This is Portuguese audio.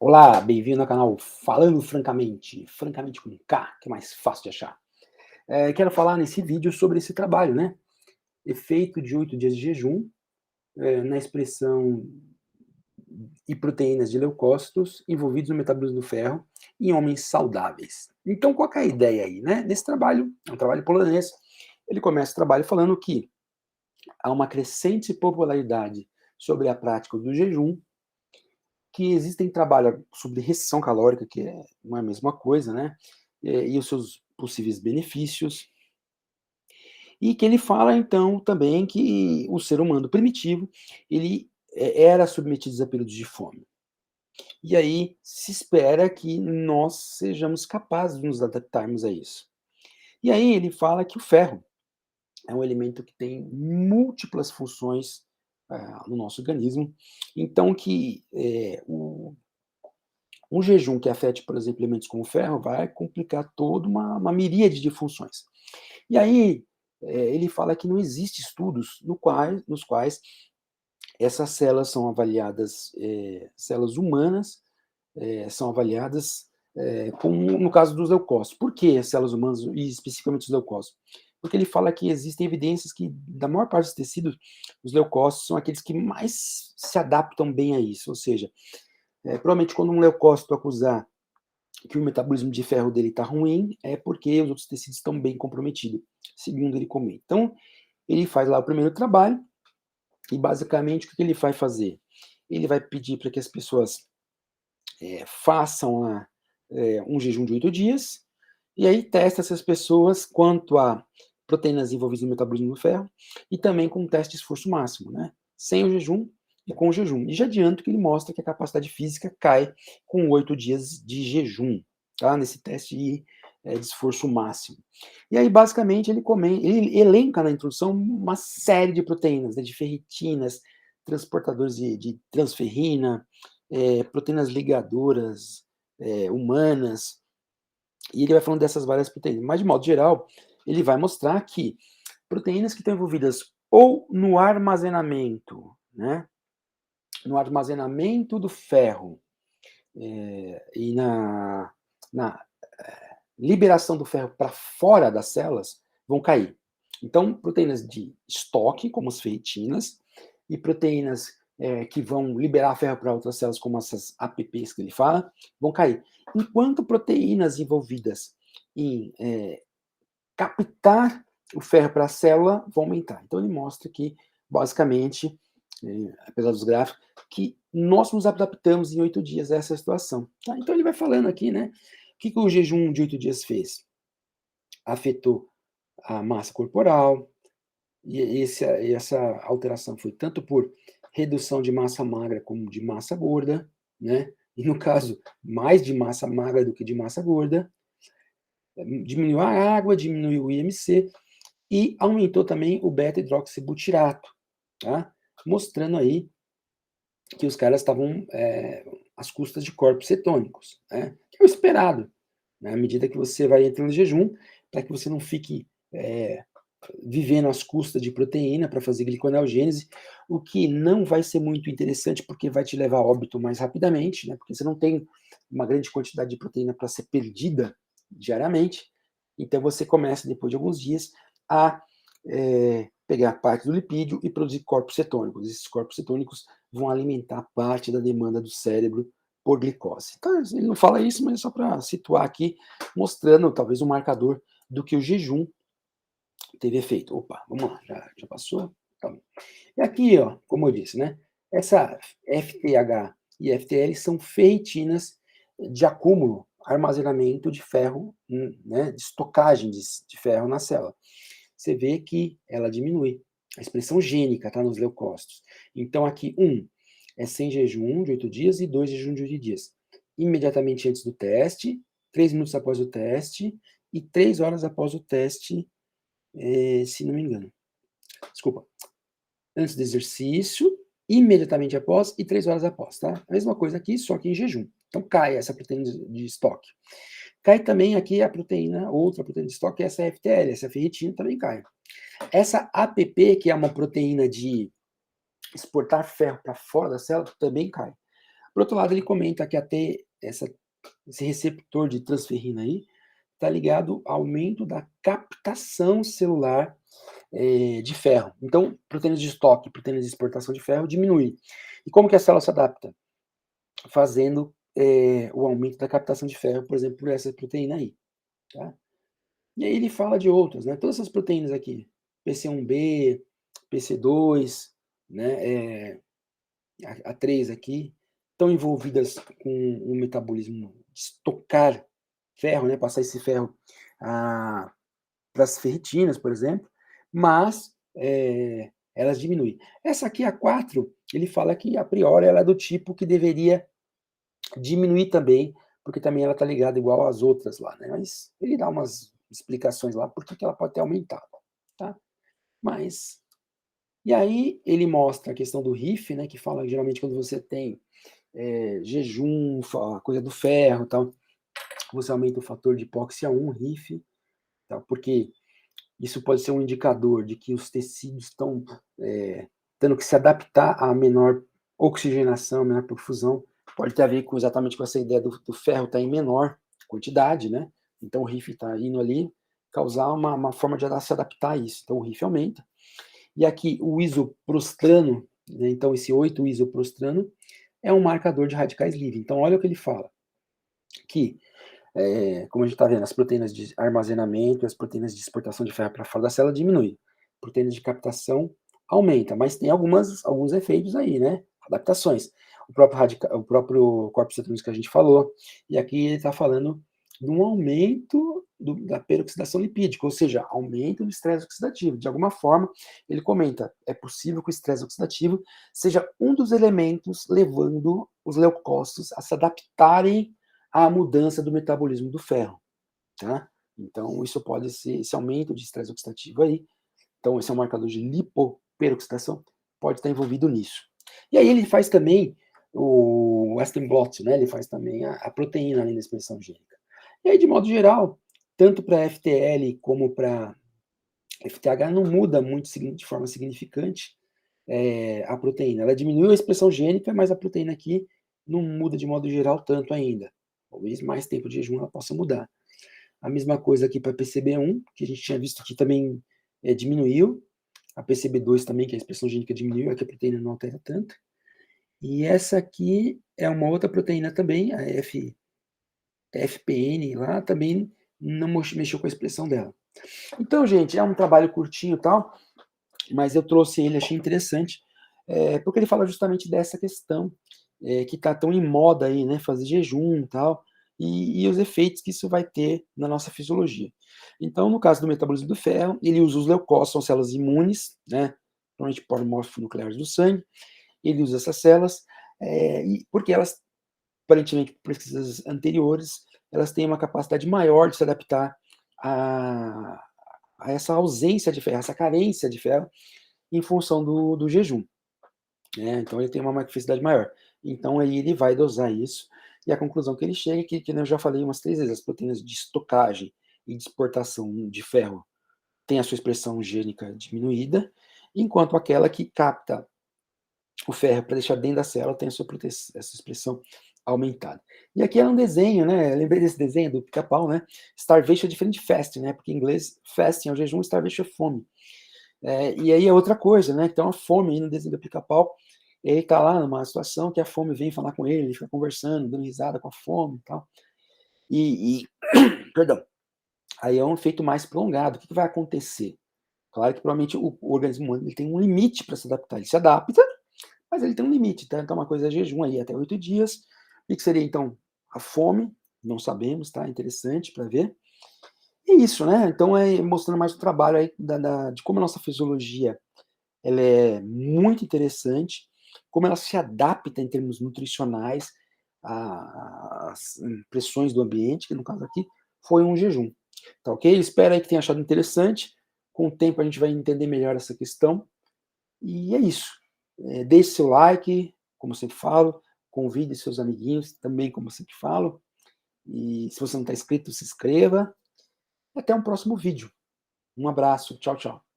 Olá, bem-vindo ao canal Falando Francamente com K, que é mais fácil de achar. Quero falar nesse vídeo sobre esse trabalho, né? Efeito de 8 dias de jejum, na expressão e proteínas de leucócitos envolvidos no metabolismo do ferro em homens saudáveis. Então, qual que é a ideia aí, né? Nesse trabalho, é um trabalho polonês, ele começa o trabalho falando que há uma crescente popularidade sobre a prática do jejum, que existem trabalhos sobre restrição calórica, que não é a mesma coisa, né? E os seus possíveis benefícios, e que ele fala então também que o ser humano primitivo, ele era submetido a períodos de fome. E aí se espera que nós sejamos capazes de nos adaptarmos a isso. E aí ele fala que o ferro é um elemento que tem múltiplas funções no nosso organismo, então que um jejum que afete, por exemplo, elementos como o ferro, vai complicar toda uma miríade de funções. E aí, ele fala que não existe estudos nos quais essas células são avaliadas, células humanas, são avaliadas, como no caso dos leucócitos. Por que as células humanas e especificamente os leucócitos? Porque ele fala que existem evidências que, da maior parte dos tecidos, os leucócitos são aqueles que mais se adaptam bem a isso, ou seja, provavelmente quando um leucócito acusar que o metabolismo de ferro dele está ruim, é porque os outros tecidos estão bem comprometidos, segundo ele comenta. Então, ele faz lá o primeiro trabalho, e basicamente o que ele vai fazer? Ele vai pedir para que as pessoas façam lá um jejum de 8 dias, e aí testa essas pessoas quanto a proteínas envolvidas no metabolismo do ferro, e também com um teste de esforço máximo, né? Sem o jejum e com o jejum. E já adianto que ele mostra que a capacidade física cai com 8 dias de jejum, tá? Nesse teste de esforço máximo. E aí, basicamente, ele elenca na introdução uma série de proteínas, né, de ferritinas, transportadores de transferrina, proteínas ligadoras humanas, e ele vai falando dessas várias proteínas. Mas, de modo geral, ele vai mostrar que proteínas que estão envolvidas ou no armazenamento, né, no armazenamento do ferro e na liberação do ferro para fora das células vão cair. Então, proteínas de estoque, como as ferritinas, e proteínas que vão liberar ferro para outras células, como essas APPs que ele fala, vão cair. Enquanto proteínas envolvidas em captar o ferro para a célula vão aumentar. Então, ele mostra que, basicamente, apesar dos gráficos, que nós nos adaptamos em 8 dias a essa situação. Tá? Então, ele vai falando aqui, né? O que o jejum de 8 dias fez? Afetou a massa corporal, e essa alteração foi tanto por redução de massa magra como de massa gorda, né? E no caso, mais de massa magra do que de massa gorda. Diminuiu a água, diminuiu o IMC e aumentou também o beta-hidroxibutirato, tá? Mostrando aí que os caras estavam às custas de corpos cetônicos, né? Que é o esperado, né? À medida que você vai entrando em jejum, para que você não fique vivendo às custas de proteína para fazer gliconeogênese, o que não vai ser muito interessante, porque vai te levar a óbito mais rapidamente, né? Porque você não tem uma grande quantidade de proteína para ser perdida diariamente. Então você começa, depois de alguns dias, a pegar parte do lipídio e produzir corpos cetônicos. Esses corpos cetônicos vão alimentar parte da demanda do cérebro por glicose. Então, ele não fala isso, mas é só para situar aqui, mostrando talvez um marcador do que o jejum teve efeito. Opa, vamos lá, já passou? Tá bom. E aqui, ó, como eu disse, né? Essa FTH e FTL são ferritinas de acúmulo, armazenamento de ferro, né, de estocagem de ferro na célula. Você vê que ela diminui. A expressão gênica está nos leucócitos. Então, aqui, é sem jejum de 8 dias e 2 jejum de 8 dias. Imediatamente antes do teste, 3 minutos após o teste e 3 horas após o teste, se não me engano. Desculpa. Antes do exercício, imediatamente após e 3 horas após, tá? A mesma coisa aqui, só que em jejum. Então cai essa proteína de estoque. Cai também aqui a proteína, outra proteína de estoque, essa FTL, essa ferritina também cai. Essa APP, que é uma proteína de exportar ferro para fora da célula, também cai. Por outro lado, ele comenta que até esse receptor de transferrina aí está ligado ao aumento da captação celular de ferro. Então, proteínas de estoque, proteínas de exportação de ferro diminui. E como que a célula se adapta? Fazendo o aumento da captação de ferro, por exemplo, por essa proteína aí. Tá? E aí ele fala de outras, né? Todas essas proteínas aqui, PC1B, PC2, né? A 3 aqui, estão envolvidas com o metabolismo de estocar ferro, né? Passar esse ferro para as ferritinas, por exemplo, mas elas diminuem. Essa aqui, a 4, ele fala que a priori ela é do tipo que deveria diminuir também, porque também ela está ligada igual às outras lá, né? Mas ele dá umas explicações lá por que ela pode ter aumentado, tá? Mas e aí ele mostra a questão do RIF, né? Que fala que geralmente quando você tem jejum, a coisa do ferro, tal, você aumenta o fator de hipóxia 1, RIF, tal, porque isso pode ser um indicador de que os tecidos estão tendo que se adaptar a menor oxigenação, menor perfusão. Pode ter a ver exatamente com essa ideia do ferro estar em menor quantidade, né? Então o RIF está indo ali causar uma forma de se adaptar a isso. Então o RIF aumenta. E aqui o isoprostrano, né? Então esse 8-isoprostrano é um marcador de radicais livres. Então olha o que ele fala, que como a gente está vendo, as proteínas de armazenamento e as proteínas de exportação de ferro para fora da célula diminuem. Proteínas de captação aumenta, mas tem alguns efeitos aí, né? Adaptações. O próprio corpo cetônico que a gente falou, e aqui ele está falando de um aumento da peroxidação lipídica, ou seja, aumento do estresse oxidativo. De alguma forma, ele comenta, é possível que o estresse oxidativo seja um dos elementos levando os leucócitos a se adaptarem à mudança do metabolismo do ferro, tá? Então, isso pode ser, esse aumento de estresse oxidativo aí, então esse é um marcador de lipoperoxidação, pode estar envolvido nisso. E aí ele faz também o Western blot, né? Ele faz também a proteína além da expressão gênica. E aí, de modo geral, tanto para FTL como para FTH não muda muito de forma significante a proteína. Ela diminuiu a expressão gênica, mas a proteína aqui não muda de modo geral tanto ainda. Talvez mais tempo de jejum ela possa mudar. A mesma coisa aqui para PCB1, que a gente tinha visto que também diminuiu. A PCB2 também, que a expressão gênica diminuiu, aqui a proteína não altera tanto. E essa aqui é uma outra proteína também, a FPN lá, também não mexeu com a expressão dela. Então, gente, é um trabalho curtinho e tal, mas eu trouxe ele, achei interessante, porque ele fala justamente dessa questão que está tão em moda aí, né, fazer jejum e tal, e os efeitos que isso vai ter na nossa fisiologia. Então, no caso do metabolismo do ferro, ele usa os leucócitos, são células imunes, né, normalmente polimorfonucleares do sangue, ele usa essas células, porque elas, aparentemente, por pesquisas anteriores, elas têm uma capacidade maior de se adaptar a, a essa ausência de ferro, essa carência de ferro, em função do jejum. Então ele tem uma magnificidade maior. Então aí ele vai dosar isso, e a conclusão que ele chega é que eu já falei umas 3 vezes, as proteínas de estocagem e de exportação de ferro têm a sua expressão gênica diminuída, enquanto aquela que capta o ferro para deixar dentro da célula tem a sua essa expressão aumentada. E aqui é um desenho, né? Eu lembrei desse desenho do pica-pau, né? Starvation é diferente de fasting, né? Porque em inglês fasting é o jejum, starvation é fome. E aí é outra coisa, né? Então a fome aí no desenho do pica-pau, ele tá lá numa situação que a fome vem falar com ele fica conversando, dando risada com a fome e tal. Perdão, aí é um efeito mais prolongado. O que vai acontecer? Claro que provavelmente o organismo humano ele tem um limite para se adaptar. Ele se adapta, mas ele tem um limite, tá? Então uma coisa é jejum aí até 8 dias. O que seria então a fome? Não sabemos, tá? Interessante para ver. E isso, né? Então é mostrando mais o trabalho aí de como a nossa fisiologia ela é muito interessante, como ela se adapta em termos nutricionais às pressões do ambiente, que no caso aqui foi um jejum. Tá ok? Espero aí que tenha achado interessante. Com o tempo a gente vai entender melhor essa questão. E é isso. Deixe seu like, como eu sempre falo, convide seus amiguinhos, também como eu sempre falo. E se você não está inscrito, se inscreva. Até um próximo vídeo. Um abraço. Tchau, tchau.